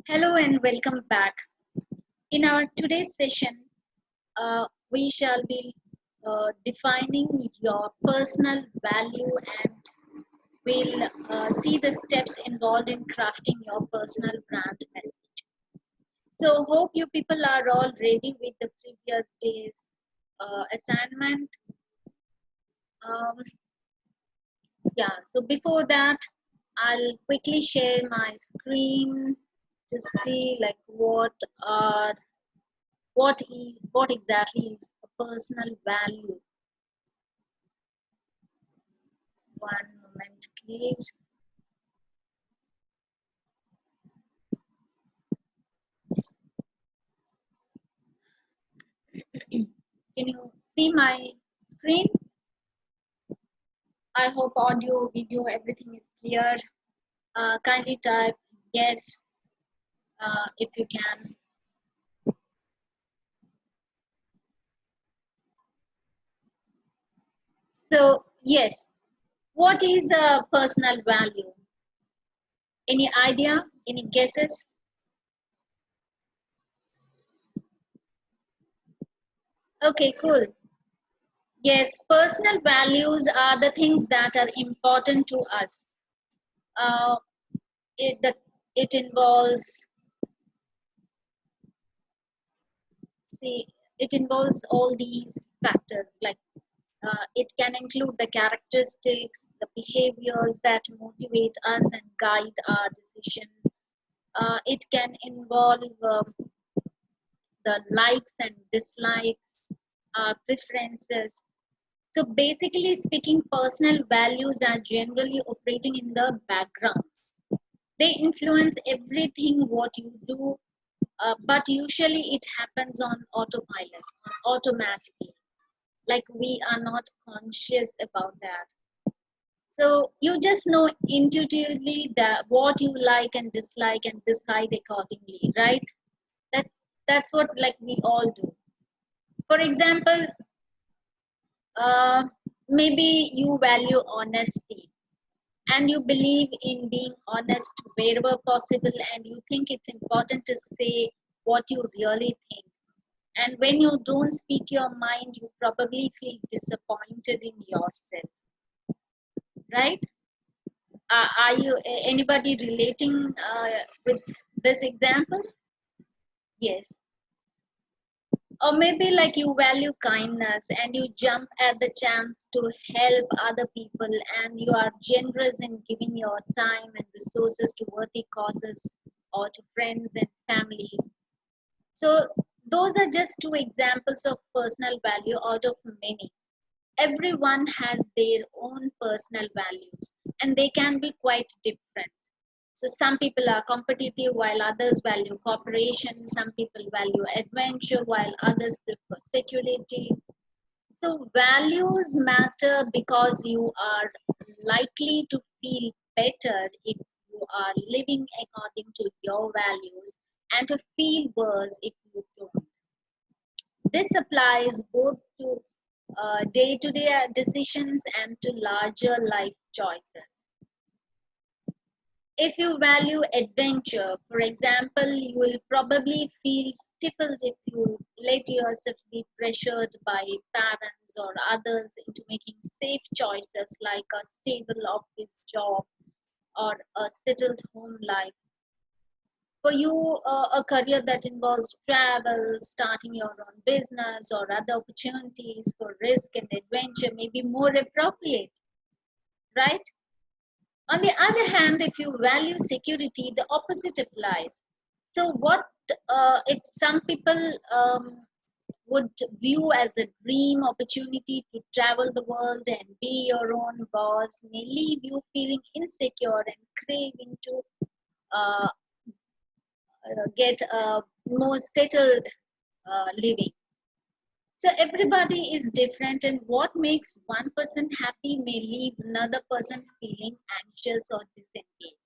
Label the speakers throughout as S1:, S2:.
S1: Hello and welcome back. In our today's session, we shall be defining your personal value and we'll see the steps involved in crafting your personal brand message. So, hope you people are all ready with the previous day's assignment. Um, yeah, so before that, I'll quickly share my screen to see like are what exactly is a personal value. One moment please. Can you see my screen? I hope audio, video, everything is clear. Kindly type yes if you can. So yes, what is a personal value? Any idea, any guesses? Okay, cool. Yes, personal values are the things that are important to us. uh, the, it involves, see, it involves all these factors like it can include the characteristics, the behaviors that motivate us and guide our decision. It can involve the likes and dislikes, our preferences. So basically speaking, personal values are generally operating in the background. They influence everything what you do, but usually it happens on autopilot, automatically, like we are not conscious about that. So you just know intuitively that what you like and dislike and decide accordingly, right? That's what like we all do. For example, uh, maybe you value honesty and you believe in being honest wherever possible, and you think it's important to say what you really think. And when you don't speak your mind, you probably feel disappointed in yourself, right? Are you anybody relating with this example? Yes. Or maybe like you value kindness and you jump at the chance to help other people, and you are generous in giving your time and resources to worthy causes or to friends and family. So those are just two examples of personal value out of many. Everyone has their own personal values and they can be quite different. So some people are competitive while others value cooperation. Some people value adventure while others prefer security. So values matter because you are likely to feel better if you are living according to your values, and to feel worse if you don't. This applies both to day-to-day decisions and to larger life choices. If you value adventure, for example, you will probably feel stifled if you let yourself be pressured by parents or others into making safe choices like a stable office job or a settled home life. For you, a career that involves travel, starting your own business, or other opportunities for risk and adventure may be more appropriate, right? On the other hand, if you value security, the opposite applies. So, what if some people would view as a dream opportunity to travel the world and be your own boss may leave you feeling insecure and craving to uh, get a more settled living. So everybody is different, and what makes one person happy may leave another person feeling anxious or disengaged.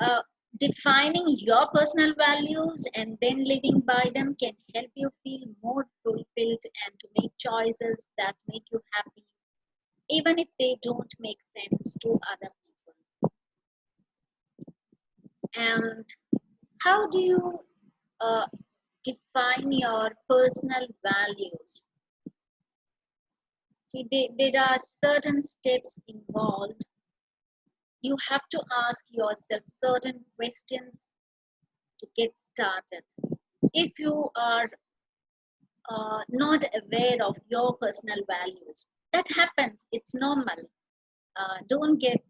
S1: Uh, Defining your personal values and then living by them can help you feel more fulfilled and to make choices that make you happy, even if they don't make sense to other people. And how do you uh, define your personal values? See, there are certain steps involved. You have to ask yourself certain questions to get started. If you are not aware of your personal values, that happens. It's normal. Don't get,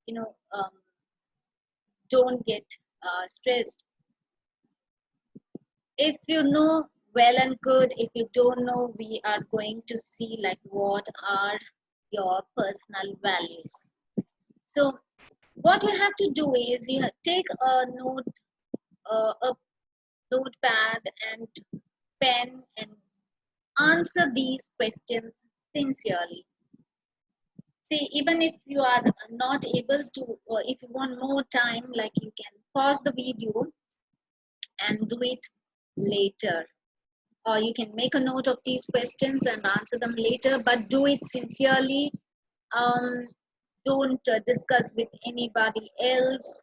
S1: you know, don't get stressed. If you know, well and good. If you don't know, we are going to see like what are your personal values. So what you have to do is you take a notepad and pen and answer these questions sincerely. See, even if you are not able to, or if you want more time, like you can pause the video and do it later. Or you can make a note of these questions and answer them later, but do it sincerely. Um, don't discuss with anybody else,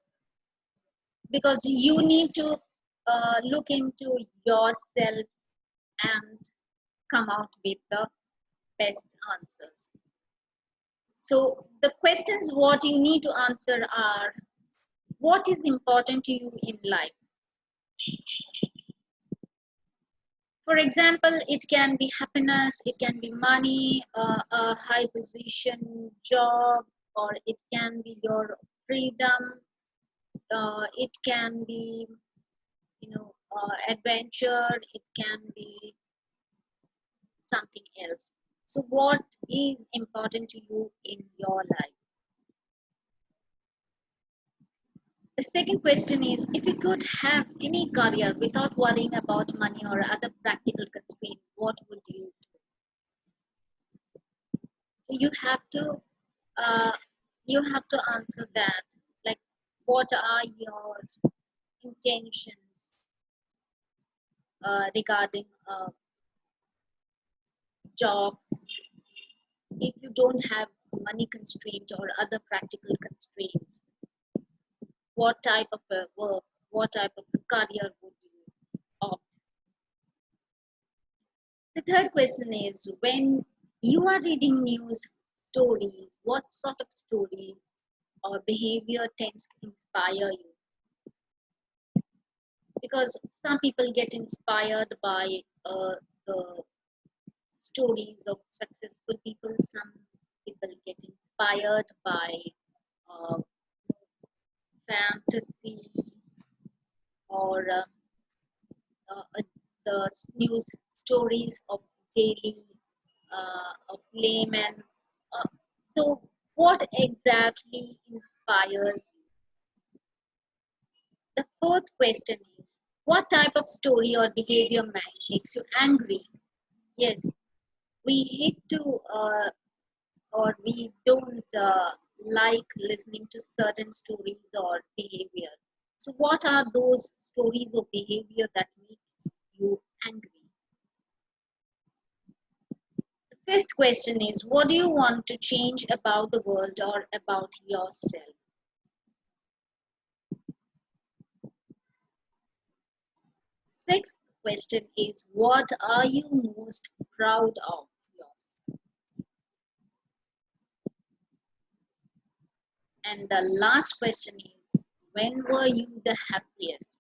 S1: because you need to look into yourself and come out with the best answers. So the questions what you need to answer are, what is important to you in life? For example, it can be happiness, it can be money, a high position job, or it can be your freedom, it can be, adventure, it can be something else. So what is important to you in your life? The second question is, if you could have any career without worrying about money or other practical constraints, what would you do? So uh, you have to answer that. Like, what are your intentions regarding a job? If you don't have money constraint or other practical constraints, what type of a work, what type of a career would you opt? The third question is, when you are reading news stories, what sort of stories or behavior tends to inspire you? Because some people get inspired by the stories of successful people, some people get inspired by uh, fantasy or the news stories of daily of laymen. Uh, so, what exactly inspires you? The fourth question is, what type of story or behavior makes you angry? Yes, we hate to or we don't like listening to certain stories or behavior. So, what are those stories or behavior that makes you angry? The fifth question is, what do you want to change about the world or about yourself? Sixth question is, what are you most proud of yourself? And the last question is, when were you the happiest?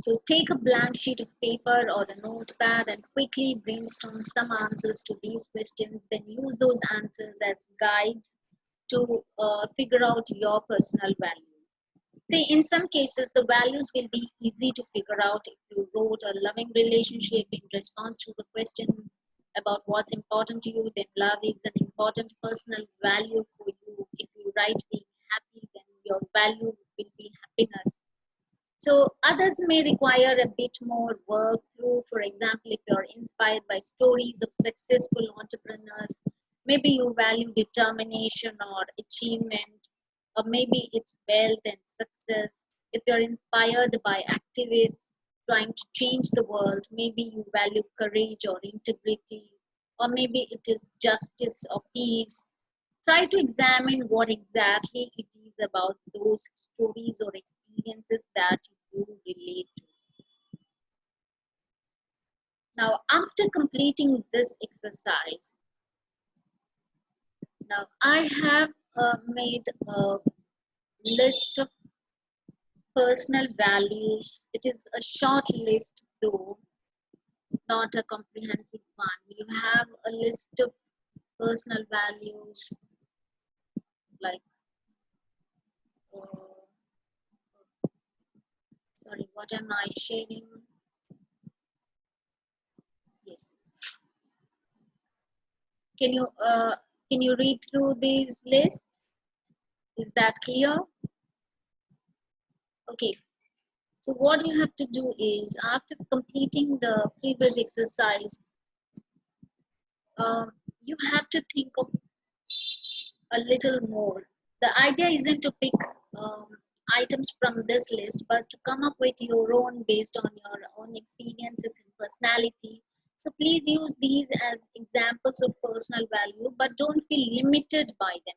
S1: So take a blank sheet of paper or a notepad and quickly brainstorm some answers to these questions. Then use those answers as guides to figure out your personal value. See, in some cases, the values will be easy to figure out if you wrote a loving relationship in response to the question about what's important to you. Then love is an important personal value for you. If you write being happy, then your value will be happiness. So others may require a bit more work through. For example, if you're inspired by stories of successful entrepreneurs, maybe you value determination or achievement, or maybe it's wealth and success. If you're inspired by activists trying to change the world, maybe you value courage or integrity, or maybe it is justice or peace. Try to examine what exactly it is about those stories or experiences that you relate to. Now, after completing this exercise, now I have made a list of personal values. It is a short list though, not a comprehensive one. You have a list of personal values like, uh, sorry, what am I sharing? Yes. Can you read through these lists? Is that clear? Okay. So what you have to do is, after completing the previous exercise, um, you have to think of a little more. The idea isn't to pick um, items from this list, but to come up with your own based on your own experiences and personality. So please use these as examples of personal value, but don't feel limited by them.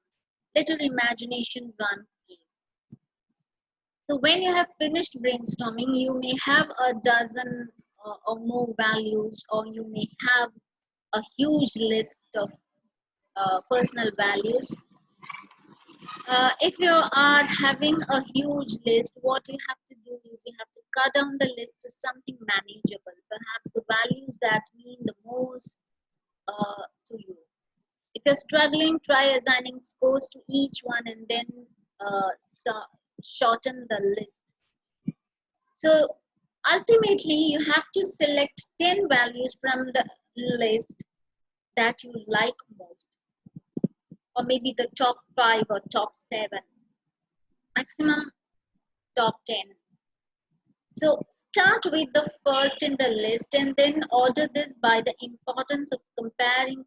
S1: Let your imagination run free. So when you have finished brainstorming, you may have a dozen or more values, or you may have a huge list of personal values. If you are having a huge list, what you have to do is you have to cut down the list to something manageable, perhaps the values that mean the most to you. If you're struggling, try assigning scores to each one and then shorten the list. So ultimately, you have to select 10 values from the list that you like most, or maybe the top 5 or top 7, maximum top 10. So start with the first in the list and then order this by the importance of comparing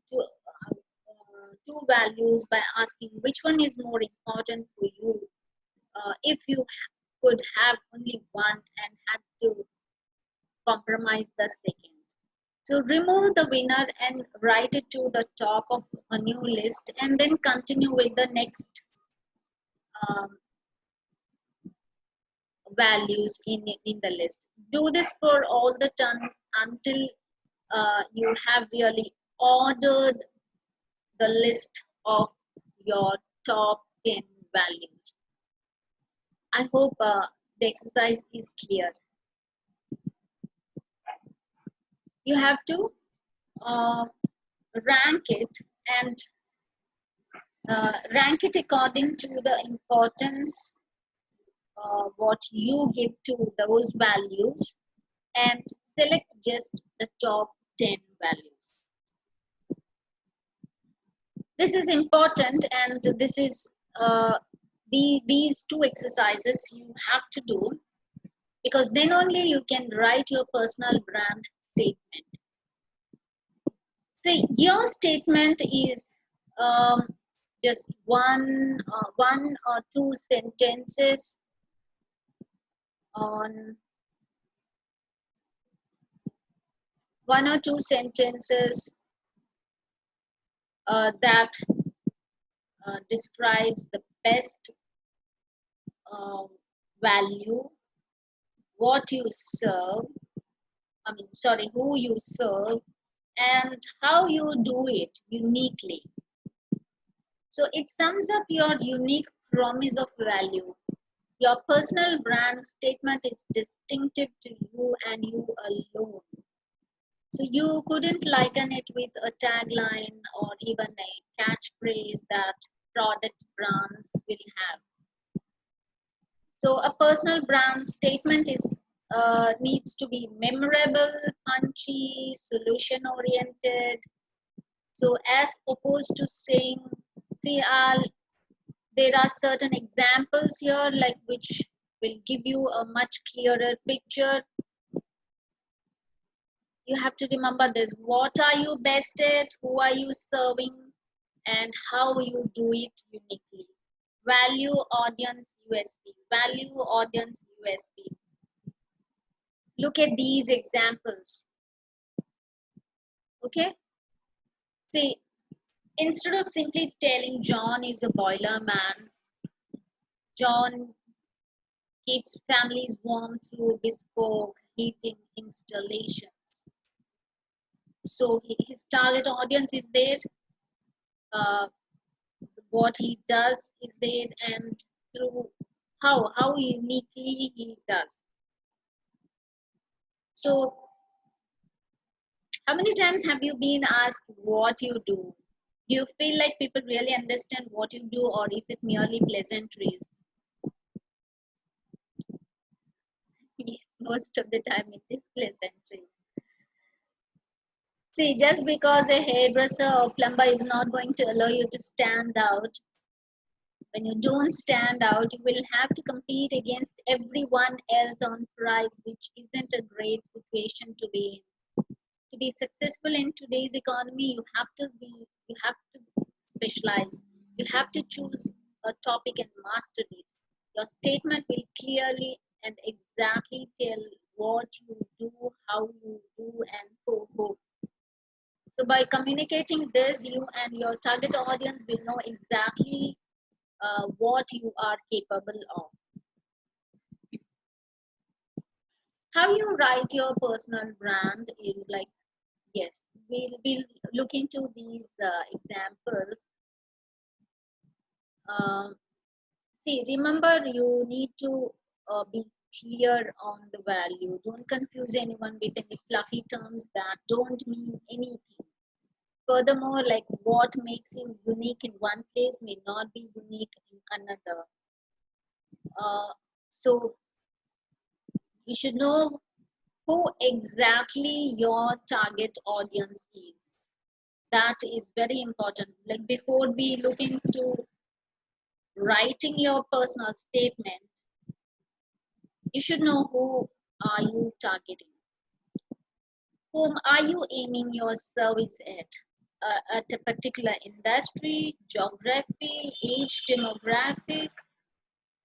S1: two values by asking which one is more important for you. If you could have only one and had to compromise the second. So remove the winner and write it to the top of a new list and then continue with the next um, values in the list. Do this for all the time until you have really ordered the list of your top 10 values. I hope the exercise is clear. You have to uh, rank it and rank it according to the importance what you give to those values and select just the top 10 values. This is important, and this is these two exercises you have to do, because then only you can write your personal brand statement. See, your statement is just one or two sentences on one or two sentences that describes the best uh, value, what you serve, who you serve, and how you do it uniquely. So it sums up your unique promise of value. Your personal brand statement is distinctive to you and you alone. So you couldn't liken it with a tagline or even a catchphrase that product brands will have. So a personal brand statement is needs to be memorable, punchy, solution oriented. So as opposed to saying, see, there are certain examples here like which will give you a much clearer picture. You have to remember this: what are you best at, who are you serving, and how you do it uniquely. Value, audience, USP. Value, audience, USP. Look at these examples. Okay, see, instead of simply telling John is a boiler man, John keeps families warm through bespoke heating installations. So his target audience is there, uh, what he does is there, and through how uniquely he does. So how many times have you been asked what you do? Do you feel like people really understand what you do, or is it merely pleasantries? Yes, most of the time it is pleasantries. See, just because a hairdresser or plumber is not going to allow you to stand out, when you don't stand out, you will have to compete against everyone else on price, which isn't a great situation to be in. To be successful in today's economy, you have to specialize. You have to choose a topic and master it. Your statement will clearly and exactly tell what you do, how you do, and for whom. So by communicating this, you and your target audience will know exactly what you are capable of. How you write your personal brand is like, yes, we'll look into these examples. Um, See, remember, you need to be clear on the value. Don't confuse anyone with any fluffy terms that don't mean anything. Furthermore, like what makes you unique in one place may not be unique in another. So you should know who exactly your target audience is. That is very important. Like before we look into writing your personal statement, you should know who are you targeting. Whom are you aiming your service at a particular industry, geography, age demographic?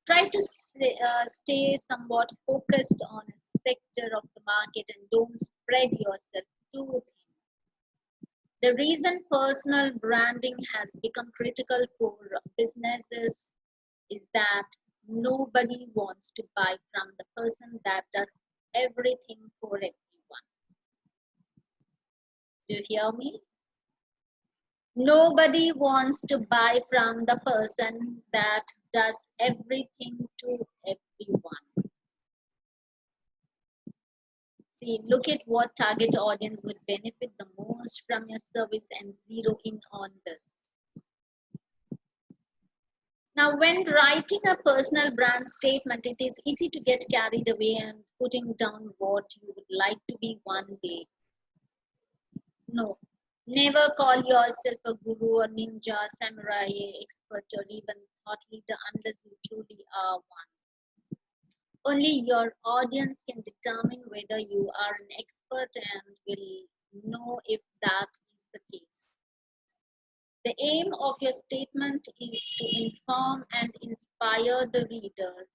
S1: Try to stay somewhat focused on a sector of the market and don't spread yourself too thin. The reason personal branding has become critical for businesses is that nobody wants to buy from the person that does everything for everyone. Do you hear me? Nobody wants to buy from the person that does everything to everyone. See, look at what target audience would benefit the most from your service and zero in on this. Now, when writing a personal brand statement, it is easy to get carried away and putting down what you would like to be one day. No, never call yourself a guru or ninja, samurai, expert, or even thought leader unless you truly are one. Only your audience can determine whether you are an expert and will know if that is the case. The aim of your statement is to inform and inspire the readers,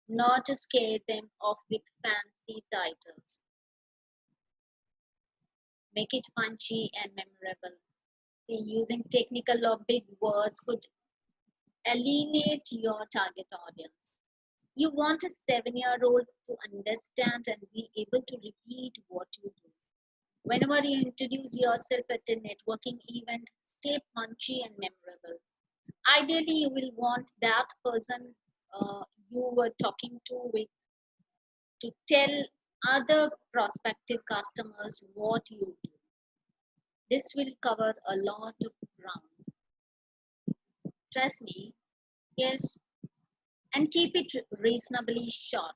S1: not to scare them off with fancy titles. Make it punchy and memorable. Using technical or big words could alienate your target audience. You want a 7-year-old to understand and be able to repeat what you do. Whenever you introduce yourself at a networking event, stay punchy and memorable. Ideally, you will want that person you were talking to tell other prospective customers what you do. This will cover a lot of ground. Trust me, yes, and keep it reasonably short.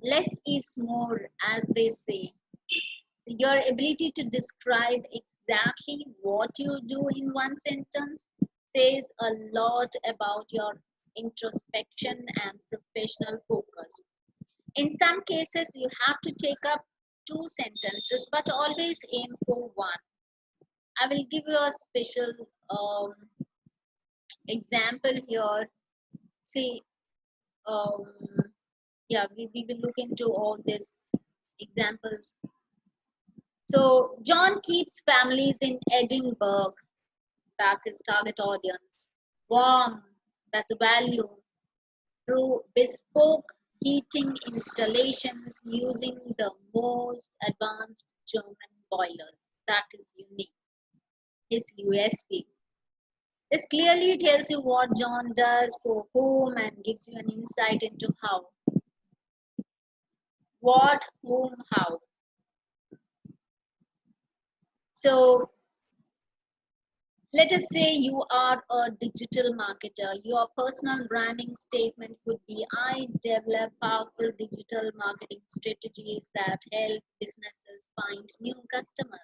S1: Less is more, as they say. So your ability to describe exactly what you do in one sentence says a lot about your introspection and professional focus. In some cases, you have to take up 2 sentences, but always aim for one. I will give you a special example here. See, um, yeah, we will look into all these examples. So John keeps families in Edinburgh, that's his target audience. Warm, that's value. bespoke heating installations using the most advanced German boilers. That is unique. His USP. This clearly tells you what John does for whom and gives you an insight into how. What, whom, how. So let us say you are a digital marketer. Your personal branding statement could be, I develop powerful digital marketing strategies that help businesses find new customers.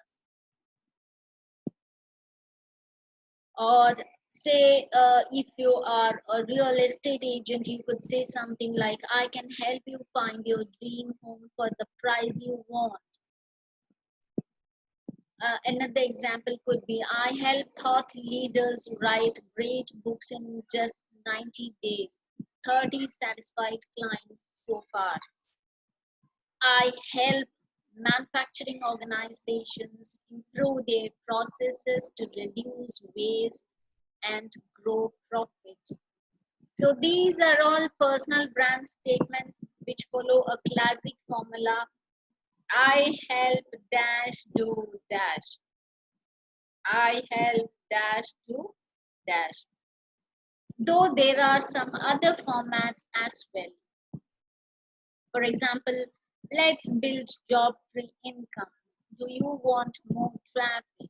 S1: Or say if you are a real estate agent, you could say something like, I can help you find your dream home for the price you want. Another example could be, I help thought leaders write great books in just 90 days. 30 satisfied clients so far. I help manufacturing organizations improve their processes to reduce waste and grow profits. So these are all personal brand statements which follow a classic formula. I help dash do dash. I help dash do dash. Though there are some other formats as well. For example, let's build job-free income. Do you want more traffic?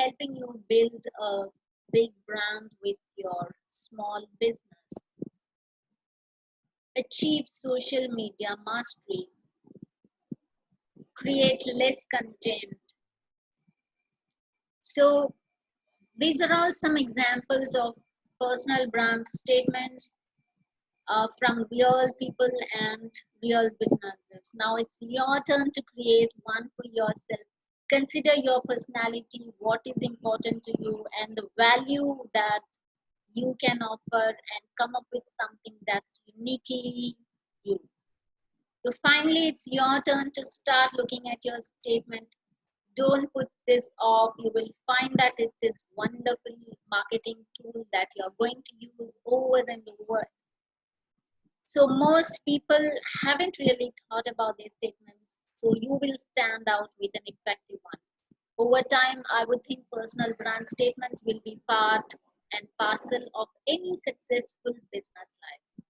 S1: Helping you build a big brand with your small business. Achieve social media mastery. Create less content. So these are all some examples of personal brand statements from real people and real businesses. Now it's your turn to create one for yourself. Consider your personality, what is important to you, and the value that you can offer, and come up with something that's uniquely you. So finally, it's your turn to start looking at your statement. Don't put this off. You will find that it is wonderful marketing tool that you're going to use over and over. So most people haven't really thought about their statements. So you will stand out with an effective one. Over time, I would think personal brand statements will be part and parcel of any successful business life.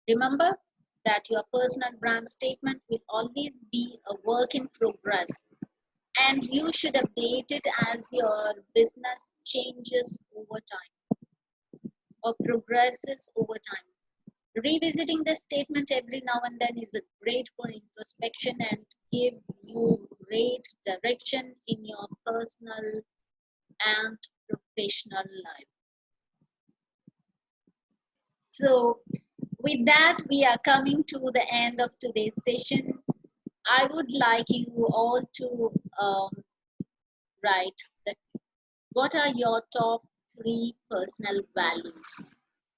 S1: Remember that your personal brand statement will always be a work in progress, and you should update it as your business changes over time or progresses over time. Revisiting this statement every now and then is a great for introspection and give you great direction in your personal and professional life. So with that, we are coming to the end of today's session. I would like you all to write that what are your top 3 personal values.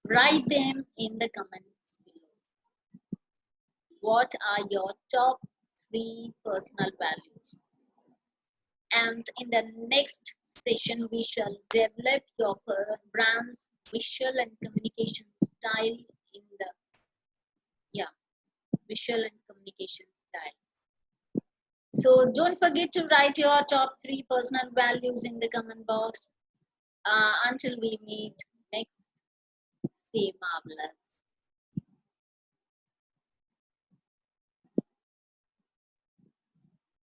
S1: Write them in the comments below. What are your top 3 personal values? And in the next session, we shall develop your brand's visual and communication style in the visual and communication style. So don't forget to write your top 3 personal values in the comment box. Until we meet next, stay marvelous.